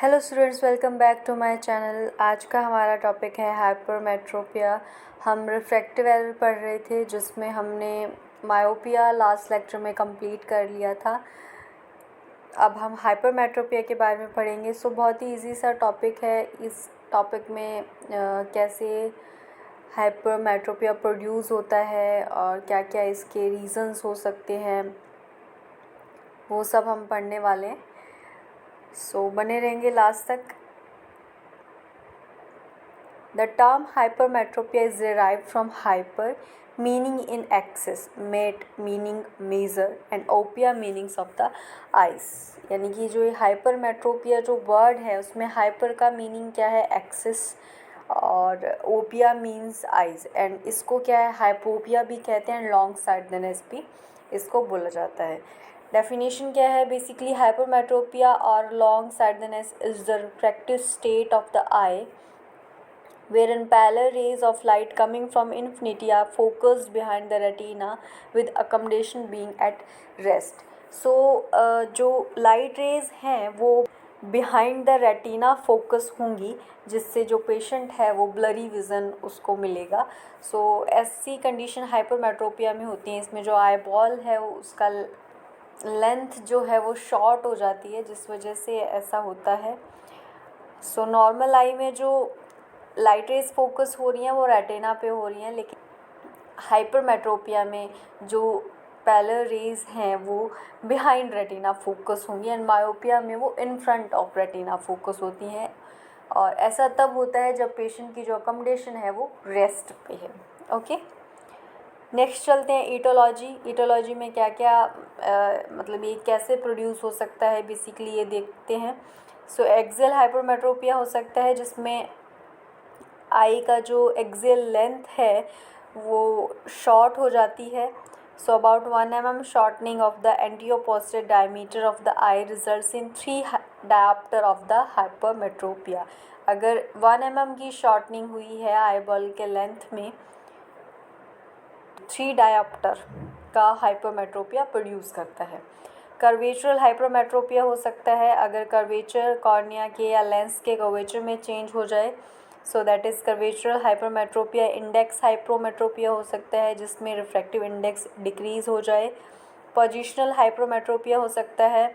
Hello students, welcome back to my channel. आज का हमारा टॉपिक है हाइपरमेट्रोपिया। हम रिफ्रैक्टिव एरर पढ़ रहे थे जिसमें हमने मायोपिया लास्ट लेक्चर में कंप्लीट कर लिया था। अब हम हाइपरमेट्रोपिया के बारे में पढ़ेंगे। बहुत ही इजी सा टॉपिक है। इस टॉपिक में कैसे हाइपरमेट्रोपिया प्रोड्यूस होता है और क्या क्या इसके रीज़न्स हो सकते हैं, वो सब हम पढ़ने वाले हैं। बने रहेंगे लास्ट तक। The term hypermetropia is derived from hyper meaning in excess, met meaning measure and opia meanings of the eyes। यानी कि जो हाइपरमेट्रोपिया जो वर्ड है उसमें हाइपर का मीनिंग क्या है, एक्सेस, और ओपिया मीन्स आइज, एंड इसको क्या है हाइपोपिया भी कहते हैं, लॉन्ग साइडनेस भी इसको बोला जाता है। डेफिनेशन क्या है, बेसिकली हाइपरमेट्रोपिया और long sightedness is the refractive state of the I wherein parallel rays of light coming from infinity are focused behind the retina with accommodation being at rest। जो light rays हैं वो behind the retina focus होंगी, जिससे जो patient है वो blurry vision उसको मिलेगा। ऐसी कंडीशन हाइपरमेट्रोपिया में होती है। इसमें जो आई बॉल है उसका लेंथ जो है वो शॉर्ट हो जाती है, जिस वजह से ऐसा होता है। नॉर्मल आई में जो लाइट रेज फोकस हो रही हैं वो रेटिना पे हो रही हैं, लेकिन हाइपरमेट्रोपिया में जो पैरेलल रेज हैं वो बिहाइंड रेटिना फोकस होंगी, एंड मायोपिया में वो in front of retina focus होती हैं। और ऐसा तब होता है जब पेशेंट की जो अकोमोडेशन है वो रेस्ट पे है। ओके, नेक्स्ट चलते हैं ईटोलॉजी। ईटोलॉजी में क्या क्या मतलब ये कैसे प्रोड्यूस हो सकता है, बेसिकली ये देखते हैं। एक्सियल हाइपरमेट्रोपिया हो सकता है जिसमें आई का जो एक्सियल लेंथ है वो शॉर्ट हो जाती है। About 1 mm shortening of the anteroposterior diameter of the eye results in 3 diopter of the hypermetropia. अगर 1 mm की शॉर्टनिंग हुई है आई बॉल के लेंथ में, 3 डायप्टर का हाइपरमेट्रोपिया प्रोड्यूस करता है। कर्वेचरल हाइपरमेट्रोपिया हो सकता है अगर कर्वेचर कॉर्निया के या लेंस के कर्वेचर में चेंज हो जाए। That is curvatural hypermetropia. Index hypermetropia हो सकता है जिसमें रिफ्रैक्टिव इंडेक्स डिक्रीज़ हो जाए। पोजिशनल हाइपरमेट्रोपिया हो सकता है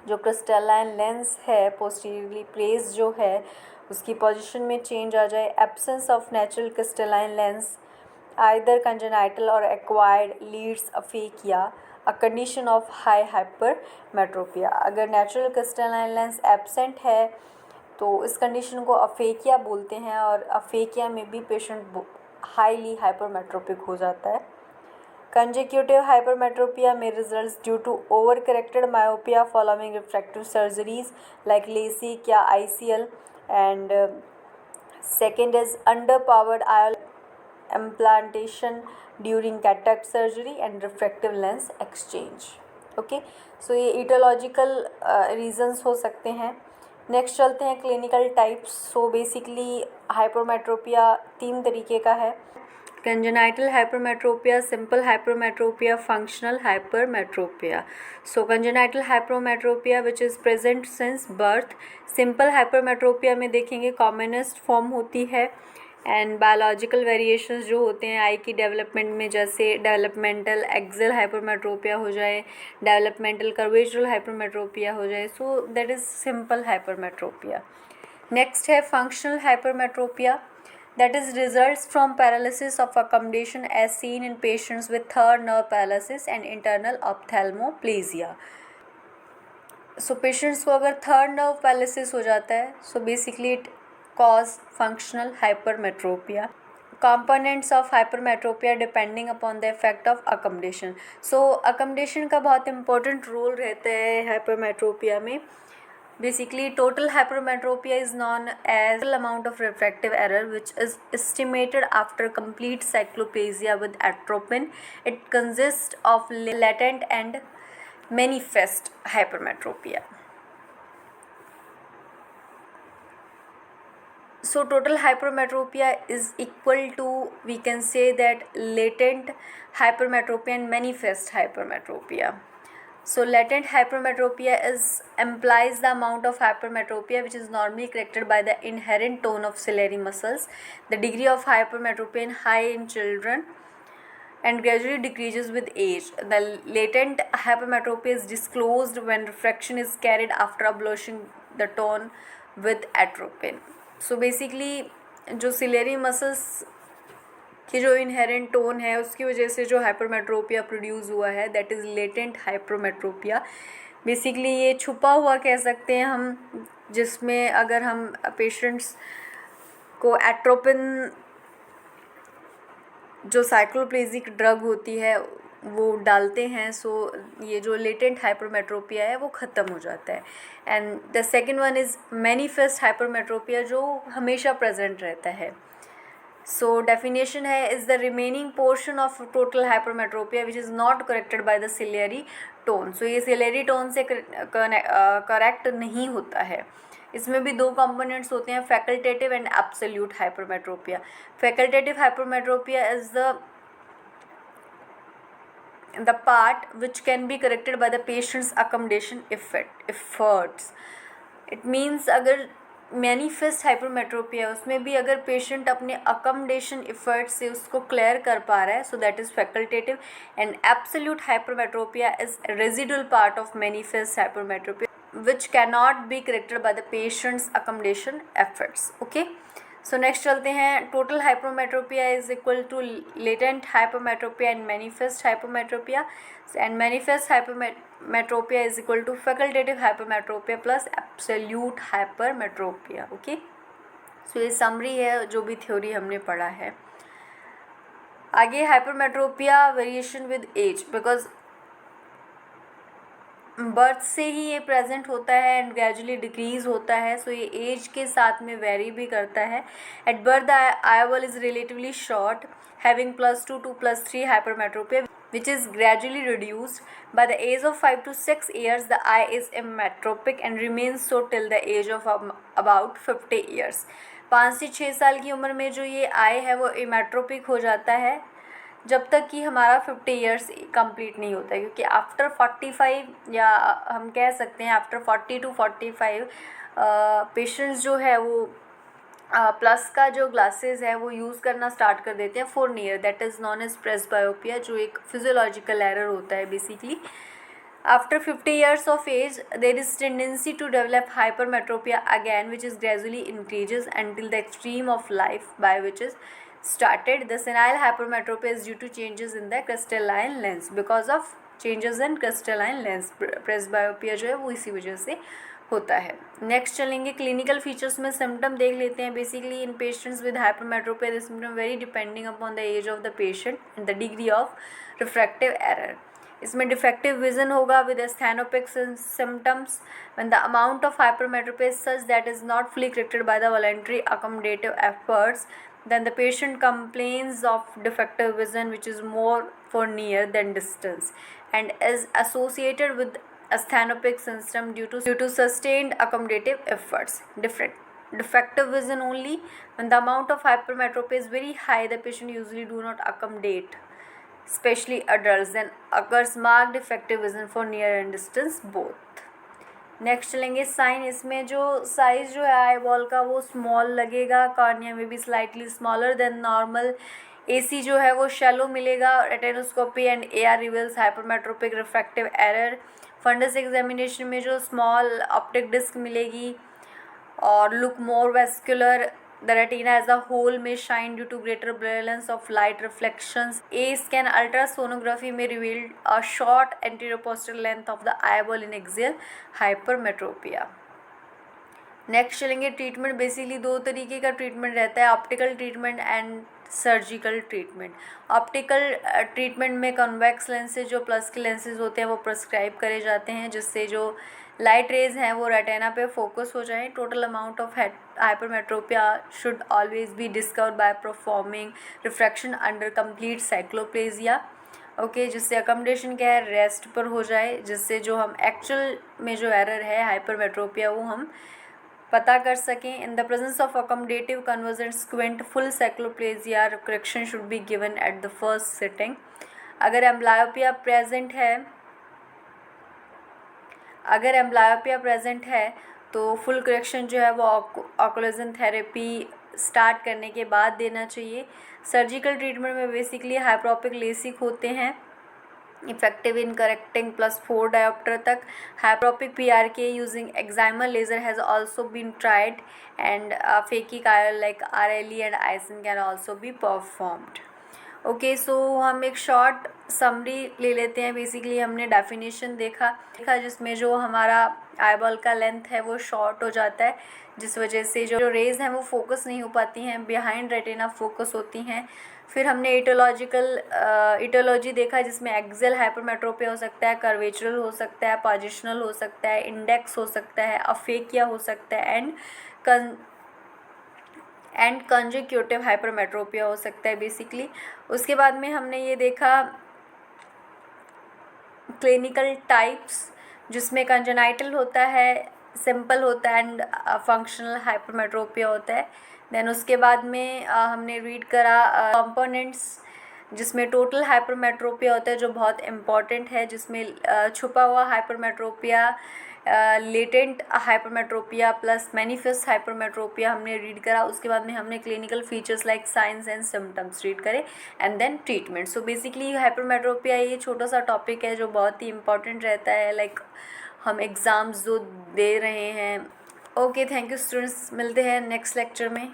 जो क्रिस्टलाइन लेंस है पोस्टीरियरली प्लेस जो है उसकी पोजीशन में चेंज आ जाए। Absence of natural crystalline lens either congenital or acquired leads aphakia, a condition of high hypermetropia। अगर नेचुरल क्रिस्टलाइन लेंस एब्सेंट है तो इस कंडीशन को अफेकिया बोलते हैं, और अफेकिया में भी पेशेंट हाईली हाइपरमेट्रोपिक हो जाता है। कंजेक्यूटिव हाइपरमेट्रोपिया में results due to over corrected myopia following refractive surgeries like LASIK या ICL, and second is under powered eye implantation during cataract surgery and refractive lens exchange। Okay, ये aetiological reasons हो सकते हैं। Next चलते हैं clinical types. Basically hypermetropia 3 तरीके का है: congenital hypermetropia, simple hypermetropia, functional hypermetropia. Congenital hypermetropia which is present since birth. Simple hypermetropia में देखेंगे कॉमनेस्ट फॉर्म होती है, एंड बायोलॉजिकल वेरिएशंस जो होते हैं आई की डेवलपमेंट में, जैसे डेवलपमेंटल एक्सियल हाइपरमेट्रोपिया हो जाए, डेवलपमेंटल कर्वेचरल हाइपरमेट्रोपिया हो जाए। That is simple hypermetropia. Next है functional hypermetropia, that is results from paralysis of accommodation as seen in patients with third nerve paralysis and internal ophthalmoplegia. Patients को अगर third nerve paralysis हो जाता है basically it cause functional hypermetropia। Components of hypermetropia depending upon the effect of accommodation। accommodation का बहुत important role रहता है hypermetropia में। Basically total hypermetropia is known as the amount of refractive error which is estimated after complete cycloplasia with atropine। It consists of latent and manifest hypermetropia। Total hypermetropia is equal to, we can say that, latent hypermetropia and manifest hypermetropia। So latent hypermetropia implies the amount of hypermetropia which is normally corrected by the inherent tone of ciliary muscles. The degree of hypermetropia is high in children and gradually decreases with age. The latent hypermetropia is disclosed when refraction is carried after abolishing the tone with atropine. So basically जो ciliary muscles कि जो inherent tone है उसकी वजह से जो hypermetropia produce हुआ है that is latent hypermetropia. Basically ये छुपा हुआ कह सकते हैं हम, जिसमें अगर हम पेशेंट्स को एट्रोपिन जो साइक्लोप्लेजिक ड्रग होती है वो डालते हैं, सो ये जो लेटेंट हाइपरमेट्रोपिया है वो ख़त्म हो जाता है. And the second one is manifest hypermetropia जो हमेशा प्रेजेंट रहता है. So definition है is the remaining portion of total hypermetropia which is not corrected by the ciliary tone. So ये ciliary tone से correct नहीं होता है. इसमें भी दो components होते हैं, facultative and absolute hypermetropia. Facultative hypermetropia is the part which can be corrected by the patient's accommodation efforts. It means अगर मैनिफेस्ट हाइपरमेट्रोपिया उसमें भी अगर पेशेंट अपने अकोमोडेशन एफर्ट से उसको क्लियर कर पा रहा है, so that is facultative. And absolute hypermetropia is residual part of manifest hypermetropia which can not be corrected by the patient's accommodation efforts. Okay, so next चलते हैं. Total hypermetropia is equal to latent hypermetropia and manifest hypermetropia, and manifest hypermetropia is equal to facultative hypermetropia plus absolute hypermetropia. Okay, so ये summary है जो भी theory हमने पढ़ा है. आगे hypermetropia variation with age, because birth से ही ये प्रेजेंट होता है एंड ग्रेजुअली डिक्रीज होता है, सो ये एज के साथ में वेरी भी करता है. At birth the eyeball is relatively short having +2 to +3 hypermetropia which is gradually reduced. By the age of 5 to 6 years the eye is emmetropic and remains so till the age of about 50 years. 5 से 6 साल की उम्र में जो ये आई है वो इमेट्रोपिक हो जाता है जब तक कि हमारा 50 ईयर्स कंप्लीट नहीं होता है, क्योंकि आफ्टर 45 या हम कह सकते हैं आफ्टर 40 to 45 पेशेंट्स जो है वो प्लस का जो ग्लासेस है वो यूज़ करना स्टार्ट कर देते हैं for near, that is known as presbyopia, जो एक फिजियोलॉजिकल एरर होता है basically. After 50 years of age, there is tendency to develop hypermetropia again, which is gradually increases until the extreme of life by which is started. The senile hypermetropia is due to changes in the crystalline lens. Because of changes in crystalline lens, presbyopia जो है वो इसी वजह से होता है. Next चलेंगे clinical features में सिम्टम देख लेते हैं. Basically in patients with hypermetropia the symptom vary depending upon the age of the patient and the degree of refractive error. इसमें डिफेक्टिव विजन होगा with asthenopic symptoms when the amount of hypermetropia is such that is not fully corrected by the voluntary accommodative efforts. Then the patient complains of defective vision which is more for near than distance and is associated with asthenopic syndrome due to sustained accommodative efforts. Defective vision only when the amount of hypermetropia is very high, the patient usually do not accommodate, especially adults. Then occurs marked defective vision for near and distance both. Next चलेंगे sign. इसमें जो size जो है eye ball का वो small लगेगा, cornea में भी slightly smaller than normal. AC जो है वो शैलो मिलेगा. Retinoscopy and AR reveals hypermetropic refractive error. Fundus examination में जो स्मॉल ऑप्टिक डिस्क मिलेगी और look more vascular. The retina as a whole may shine due to greater brilliance of light reflections. A-scan ultrasonography may reveal a short anteroposterior length of the eyeball in axial hypermetropia. Next चलेंगे treatment. Basically दो तरीके का treatment रहता है, optical treatment and surgical treatment. Optical treatment में convex lenses जो plus के lenses होते हैं वो प्रिस्क्राइब करे जाते हैं जिससे जो लाइट रेज हैं वो रेटिना पे फोकस हो जाएं. Total amount of hypermetropia should always be discovered by performing refraction under complete cycloplegia. Okay, जिससे अकोमोडेशन क्या है रेस्ट पर हो जाए, जिससे जो हम एक्चुअल में जो एरर है हाइपरमेट्रोपिया वो हम पता कर सकें. In the presence of accommodative convergent squint full cycloplegia correction should be given at the first sitting. अगर एम्ब्लायोपिया प्रेजेंट है अगर एम्ब्लायोपिया प्रेजेंट है तो फुल करेक्शन जो है वो ओक्लूजन थेरेपी स्टार्ट करने के बाद देना चाहिए। सर्जिकल ट्रीटमेंट में बेसिकली हाइप्रोपिक लेसिक होते हैं, इफेक्टिव इन करेक्टिंग +4 diopter तक। Hyperopic PRK using excimer laser has also been tried and phakic IOL like RLE and ICL can also be performed. Okay, so हम एक short summary ले लेते हैं। Basically हमने definition देखा जिसमें जो हमारा आईबॉल का लेंथ है वो शॉर्ट हो जाता है, जिस वजह से जो रेज हैं वो फोकस नहीं हो पाती हैं, बिहाइंड रेटिना फोकस होती हैं। फिर हमने इटोलॉजी देखा जिसमें एक्सेल हाइपरमेट्रोपिया हो सकता है, कर्वेचरल हो सकता है, पोजिशनल हो सकता है, इंडेक्स हो सकता है, अफेकिया हो सकता है एंड कंजक्यूटिव हाइपरमेट्रोपिया हो सकता है बेसिकली। उसके बाद में हमने ये देखा क्लिनिकल टाइप्स जिसमें कंजेनाइटल होता है, सिंपल होता है एंड फंक्शनल हाइपरमेट्रोपिया होता है। देन उसके बाद में हमने रीड करा कंपोनेंट्स जिसमें टोटल हाइपरमेट्रोपिया होता है जो बहुत इम्पॉर्टेंट है, जिसमें छुपा हुआ hypermetropia, latent hypermetropia plus manifest hypermetropia हमने रीड करा। उसके बाद में हमने clinical features like signs and symptoms read करे and then treatment. So basically hypermetropia ये छोटा सा टॉपिक है जो बहुत ही इंपॉर्टेंट रहता है, लाइक हम एग्ज़ाम्स जो दे रहे हैं। ओके, थैंक यू स्टूडेंट्स, मिलते हैं नेक्स्ट लेक्चर में।